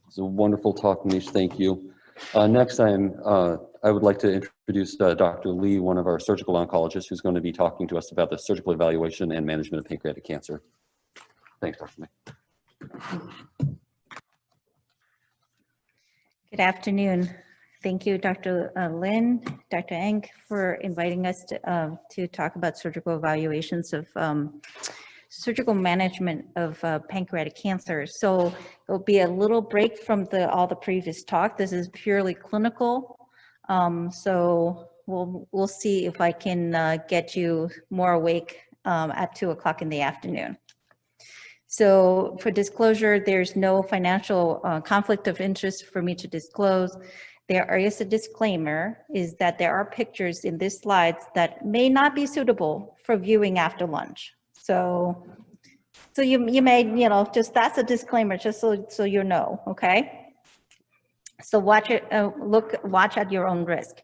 It's a wonderful talk, Manish. Thank you. Next, I would like to introduce Dr. Lee, one of our surgical oncologists, who's going to be talking to us about the surgical evaluation and management of pancreatic cancer. Thanks, Dr. Lee. Good afternoon. Thank you, Dr. Lin, Dr. Eng, for inviting us to talk about surgical evaluations of surgical management of pancreatic cancer. So it'll be a little break from all the previous talk. This is purely clinical. So we'll see if I can get you more awake at 2 o'clock in the afternoon. So for disclosure, there's no financial conflict of interest for me to disclose. There is a disclaimer, is that there are pictures in these slides that may not be suitable for viewing after lunch. So you may, just that's a disclaimer, just so you know, okay? So watch it, watch at your own risk.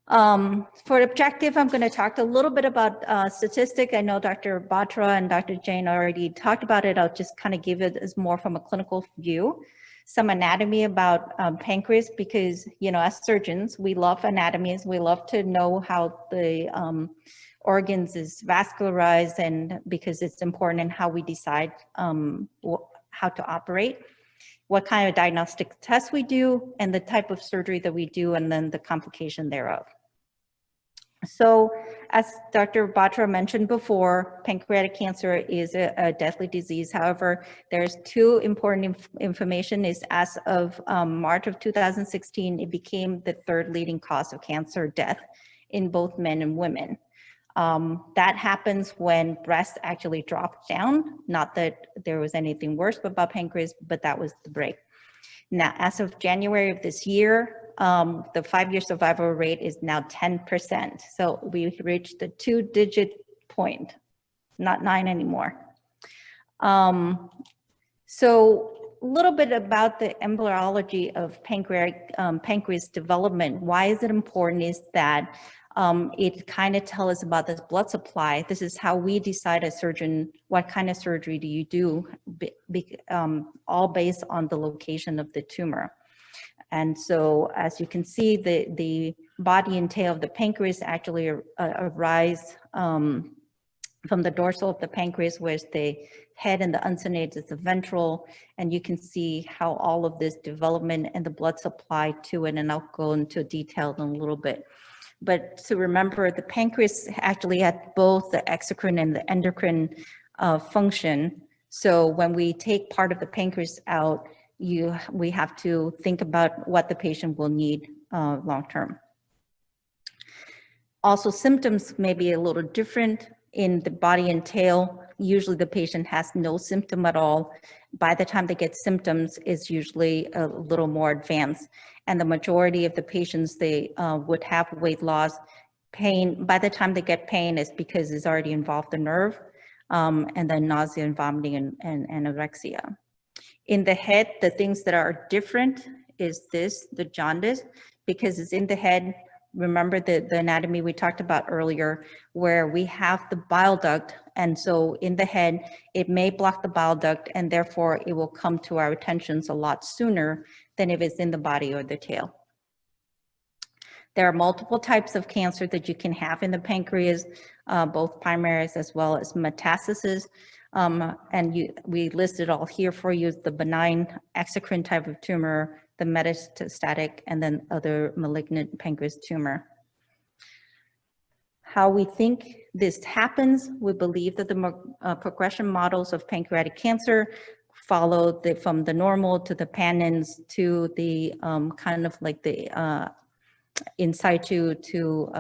For objective, I'm going to talk a little bit about statistic. I know Dr. Batra and Dr. Jain already talked about it. I'll just kind of give it as more from a clinical view. Some anatomy about pancreas, because, as surgeons, we love anatomies. We love to know how the organs is vascularized, and because it's important in how we decide how to operate, what kind of diagnostic tests we do, and the type of surgery that we do, and then the complication thereof. So as Dr. Batra mentioned before, pancreatic cancer is a deathly disease. However, there's two important information is as of March of 2016, it became the third leading cause of cancer death in both men and women. That happens when breast actually dropped down. Not that there was anything worse about pancreas, but that was the break. Now, as of January of this year, the 5-year survival rate is now 10%. So we reached the 2-digit point, not 9 anymore. So a little bit about the embryology of pancreas development. Why is it important is that it kind of tells us about this blood supply. This is how we decide as surgeon, what kind of surgery do you do, all based on the location of the tumor. And so as you can see, the body and tail of the pancreas actually arise from the dorsal of the pancreas, whereas the head and the uncinate is the ventral. And you can see how all of this development and the blood supply to it, and I'll go into detail in a little bit. But to remember, the pancreas actually had both the exocrine and the endocrine function. So when we take part of the pancreas out, we have to think about what the patient will need long-term. Also, symptoms may be a little different in the body and tail. Usually the patient has no symptom at all. By the time they get symptoms, it's usually a little more advanced. And the majority of the patients, they would have weight loss, pain. By the time they get pain, it's because it's already involved the nerve, and then nausea and vomiting and anorexia. In the head, the things that are different is the jaundice, because it's in the head. Remember the anatomy we talked about earlier, where we have the bile duct, and so in the head, it may block the bile duct, and therefore it will come to our attentions a lot sooner than if it's in the body or the tail. There are multiple types of cancer that you can have in the pancreas, both primaries as well as metastases. And we listed all here for you, the benign exocrine type of tumor, the metastatic, and then other malignant pancreas tumor. How we think this happens, we believe that the progression models of pancreatic cancer follow from the normal to the Pannins to the kind of like the in situ to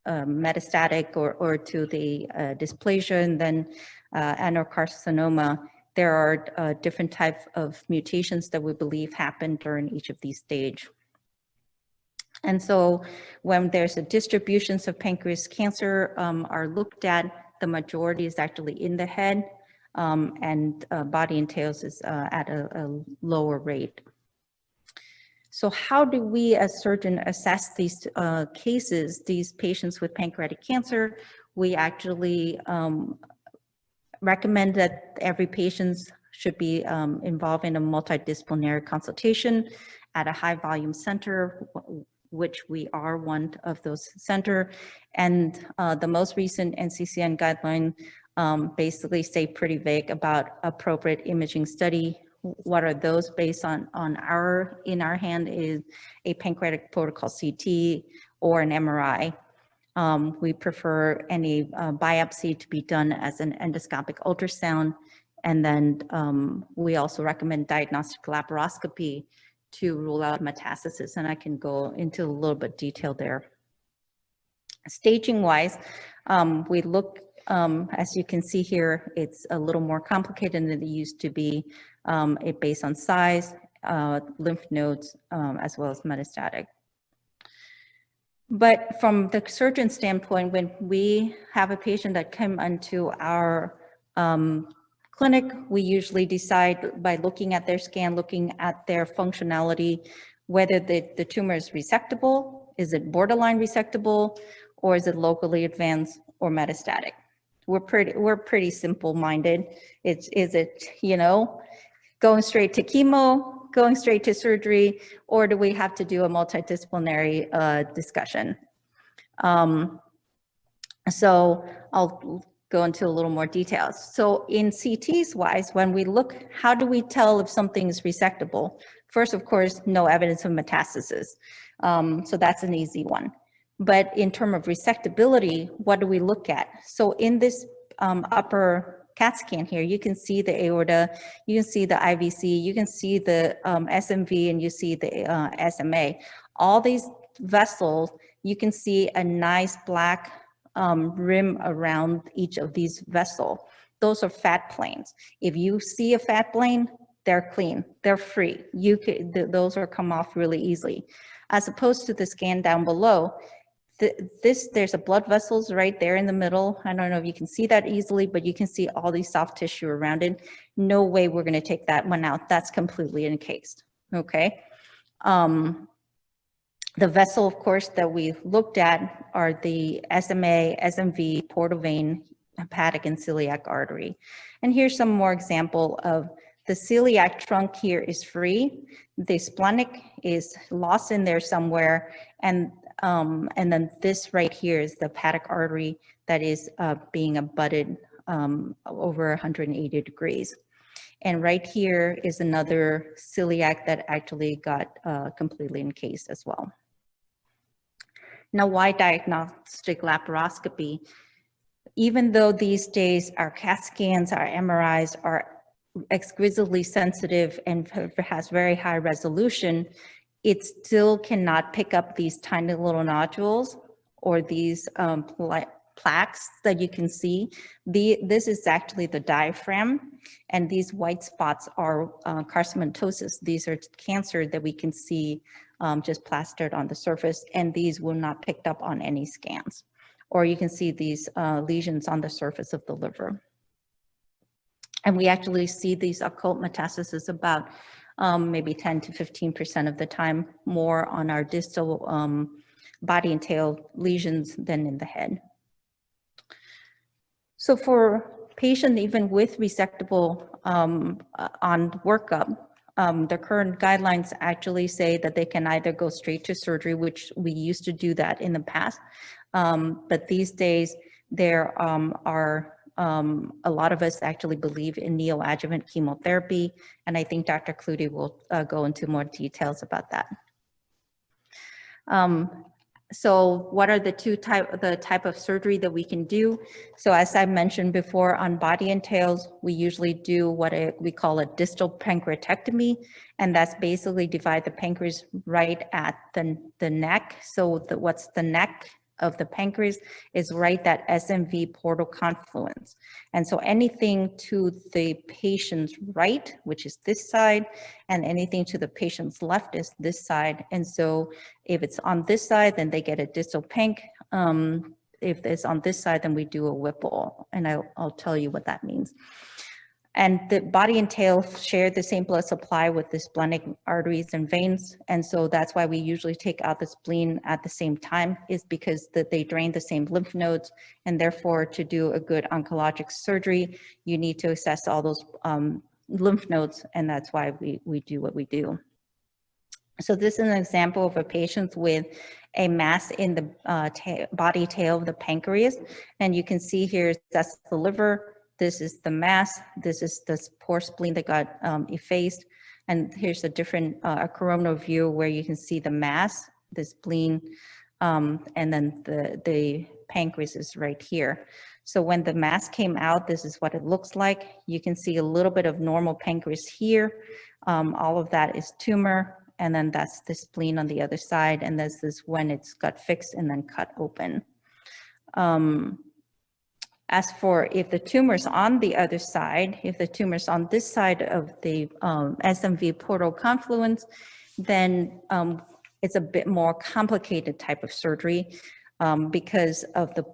metastatic or to the dysplasia, and then adenocarcinoma. There are different types of mutations that we believe happen during each of these stages. And so when there's a distributions of pancreas cancer are looked at, the majority is actually in the head, and body and tails is at a lower rate. So how do we as surgeons assess these cases, these patients with pancreatic cancer? We actually recommend that every patient should be involved in a multidisciplinary consultation at a high volume center, which we are one of those center. And the most recent NCCN guideline basically stay pretty vague about appropriate imaging study. What are those based on in our hand is a pancreatic protocol CT or an MRI. We prefer any biopsy to be done as an endoscopic ultrasound. And then we also recommend diagnostic laparoscopy to rule out metastasis. And I can go into a little bit detail there. Staging wise, we look, as you can see here, it's a little more complicated than it used to be. It based on size, lymph nodes, as well as metastatic. But from the surgeon standpoint, when we have a patient that come into our clinic, we usually decide by looking at their scan, looking at their functionality, whether the tumor is resectable, is it borderline resectable, or is it locally advanced or metastatic. We're pretty simple-minded. Is it, you know, going straight to chemo, going straight to surgery, or do we have to do a multidisciplinary discussion? So I'll go into a little more details. So in CTs wise, when we look, how do we tell if something is resectable? First, of course, no evidence of metastasis. So that's an easy one. But in terms of resectability, what do we look at? So in this upper CAT scan here, you can see the aorta, you can see the IVC, you can see the SMV, and you see the SMA. All these vessels, you can see a nice black rim around each of these vessels. Those are fat planes. If you see a fat plane, they're clean, they're free. Those are come off really easily. As opposed to the scan down below, there's a blood vessels right there in the middle. I don't know if you can see that easily, but you can see all these soft tissue around it. No way we're gonna take that one out. That's completely encased, okay? The vessel, of course, that we looked at are the SMA, SMV, portal vein, hepatic, and celiac artery. And here's some more example of the celiac trunk here is free. The splenic is lost in there somewhere. And then this right here is the hepatic artery that is being abutted over 180 degrees. And right here is another celiac that actually got completely encased as well. Now, why diagnostic laparoscopy? Even though these days our CAT scans, our MRIs are exquisitely sensitive and has very high resolution, it still cannot pick up these tiny little nodules or these plaques that you can see. This is actually the diaphragm, and these white spots are carcinomatosis. These are cancer that we can see just plastered on the surface, and these were not picked up on any scans. Or you can see these lesions on the surface of the liver. And we actually see these occult metastases about maybe 10 to 15% of the time, more on our distal body and tail lesions than in the head. So for patient even with resectable on workup, the current guidelines actually say that they can either go straight to surgery, which we used to do that in the past. But these days there are a lot of us actually believe in neoadjuvant chemotherapy, and I think Dr. Clutie will go into more details about that. So what are the type of surgery that we can do? So as I mentioned before, on body and tails, we usually do what we call a distal pancreatectomy, and that's basically divide the pancreas right at the neck. So what's the neck of the pancreas is right that SMV portal confluence. And so anything to the patient's right, which is this side, and anything to the patient's left is this side. And so if it's on this side, then they get a distal panc. If it's on this side, then we do a Whipple, and I'll tell you what that means. And the body and tail share the same blood supply with the splenic arteries and veins. And so that's why we usually take out the spleen at the same time, is because they drain the same lymph nodes. And therefore, to do a good oncologic surgery, you need to assess all those lymph nodes, and that's why we do what we do. So this is an example of a patient with a mass in the body tail of the pancreas. And you can see here, that's the liver, this is the mass, this is the poor spleen that got effaced. And here's a different a coronal view where you can see the mass, the spleen, and then the pancreas is right here. So when the mass came out, this is what it looks like. You can see a little bit of normal pancreas here. All of that is tumor. And then that's the spleen on the other side. And this is when it's got fixed and then cut open. As for if the tumor's on the other side, if the tumor's on this side of the SMV portal confluence, then it's a bit more complicated type of surgery because of the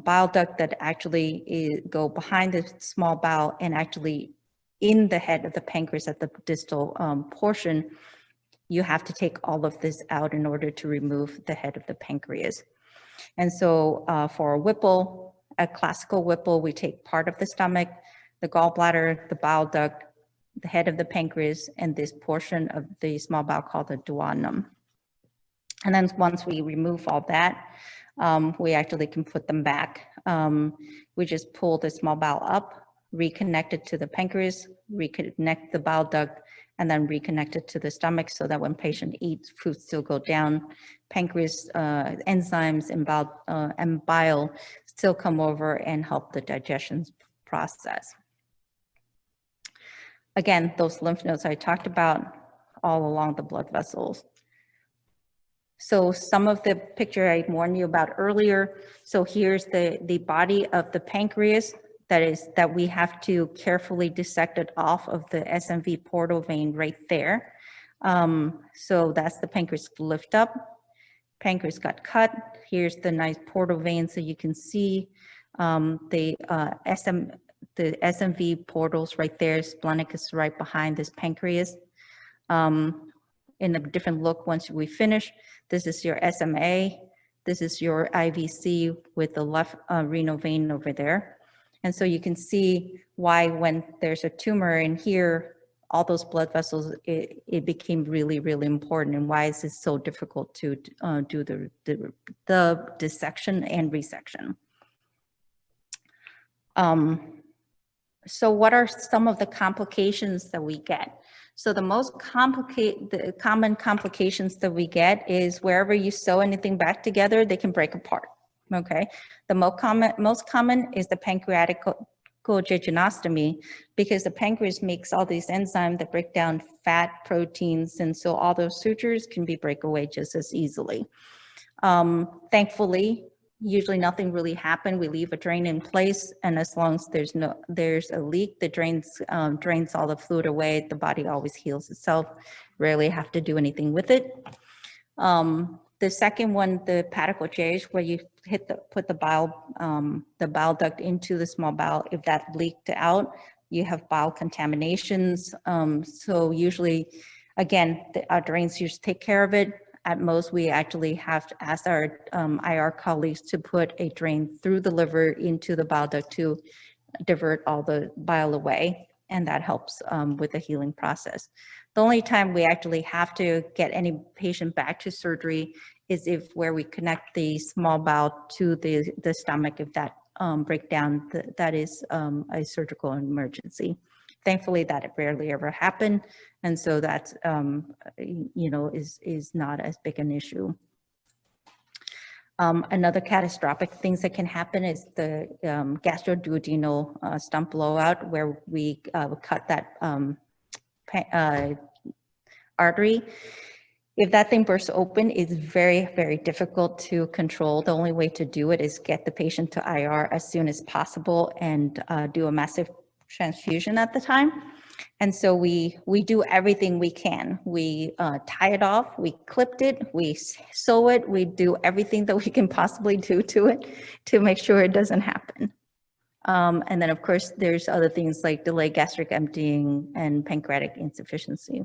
bile duct that actually go behind the small bowel and actually in the head of the pancreas at the distal portion. You have to take all of this out in order to remove the head of the pancreas. And so for a Whipple, a classical Whipple, we take part of the stomach, the gallbladder, the bile duct, the head of the pancreas, and this portion of the small bowel called the duodenum. And then once we remove all that, we actually can put them back. We just pull the small bowel up, reconnect it to the pancreas, reconnect the bile duct, and then reconnect it to the stomach so that when patient eats, food still go down. Pancreas enzymes and bile still come over and help the digestion process. Again, those lymph nodes I talked about all along the blood vessels. So some of the picture I warned you about earlier. So here's the body of the pancreas that we have to carefully dissect it off of the SMV portal vein right there. So that's the pancreas lift up. Pancreas got cut. Here's the nice portal vein, so you can see the SMV portals right there. Splenic is right behind this pancreas. In a different look once we finish, this is your SMA. This is your IVC with the left renal vein over there. And so you can see why when there's a tumor in here, all those blood vessels, it became really, really important, and why is it so difficult to do the dissection and resection. So what are some of the complications that we get? So the common complications that we get is wherever you sew anything back together, they can break apart. Okay, the most common is the pancreatic cholangiectomy, because the pancreas makes all these enzymes that break down fat, proteins, and so all those sutures can be break away just as easily. Thankfully, usually nothing really happened. We leave a drain in place, and as long as there's a leak, the drains all the fluid away. The body always heals itself. Rarely have to do anything with it. The second one, the patagogies, where you put the bile duct into the small bowel. If that leaked out, you have bowel contaminations. So usually, again, our drains usually take care of it. At most, we actually have to ask our IR colleagues to put a drain through the liver into the bile duct to divert all the bile away, and that helps with the healing process. The only time we actually have to get any patient back to surgery is if where we connect the small bowel to the stomach, if that breakdown, that is a surgical emergency. Thankfully, that rarely ever happened, and so that is not as big an issue. Another catastrophic things that can happen is the gastroduodenal stump blowout, where we cut that artery. If that thing bursts open, it's very, very difficult to control. The only way to do it is get the patient to IR as soon as possible and do a massive transfusion at the time. And so we do everything we can. We tie it off, we clipped it, we sew it, we do everything that we can possibly do to it to make sure it doesn't happen. And then of course, there's other things like delayed gastric emptying and pancreatic insufficiency.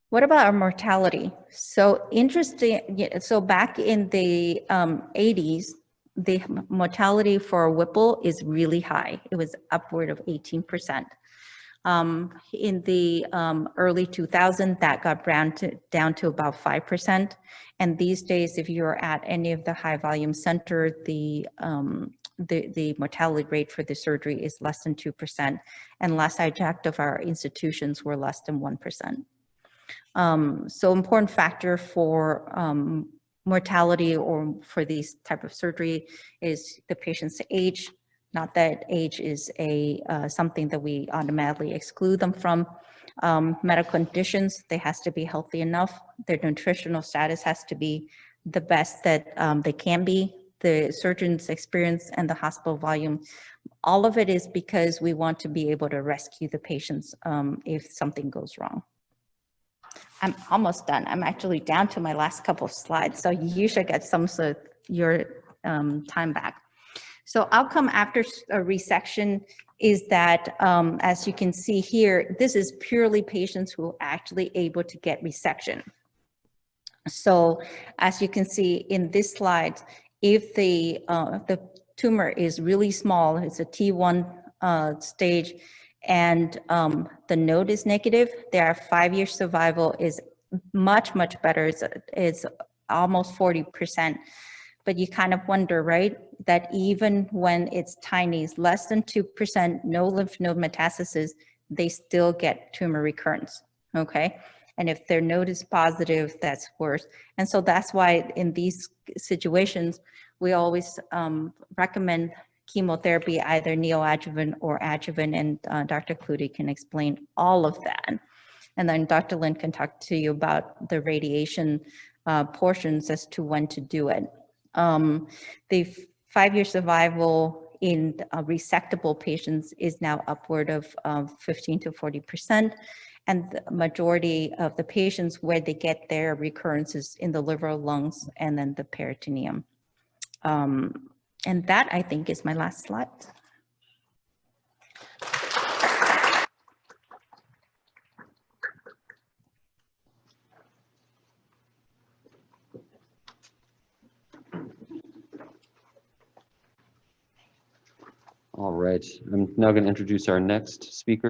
What about our mortality? So interesting, so back in the 80s, the mortality for Whipple is really high. It was upward of 18%. In the early 2000s, that got down to about 5%. And these days, if you're at any of the high volume center, the mortality rate for the surgery is less than 2%. And last I checked of our institutions were less than 1%. So important factor for mortality or for these type of surgery is the patient's age. Not that age is something that we automatically exclude them from. Medical conditions, they has to be healthy enough. Their nutritional status has to be the best that they can be. The surgeon's experience and the hospital volume, all of it is because we want to be able to rescue the patients if something goes wrong. I'm almost done. I'm actually down to my last couple of slides, so you should get some of your time back. So outcome after a resection is that, as you can see here, this is purely patients who are actually able to get resection. So as you can see in this slide, if the tumor is really small, it's a T1 stage, and the node is negative, their 5-year survival is much, much better. It's almost 40%. But you kind of wonder, right, that even when it's tiny, it's less than 2%, no lymph node metastasis, they still get tumor recurrence, okay? And if their node is positive, that's worse. And so that's why in these situations, we always recommend chemotherapy, either neoadjuvant or adjuvant, and Dr. Clutie can explain all of that. And then Dr. Lin can talk to you about the radiation portions as to when to do it. The 5-year survival in resectable patients is now upward of 15 to 40%. And the majority of the patients where they get their recurrences in the liver, lungs, and then the peritoneum. And that, I think, is my last slide. All right, I'm now going to introduce our next speaker.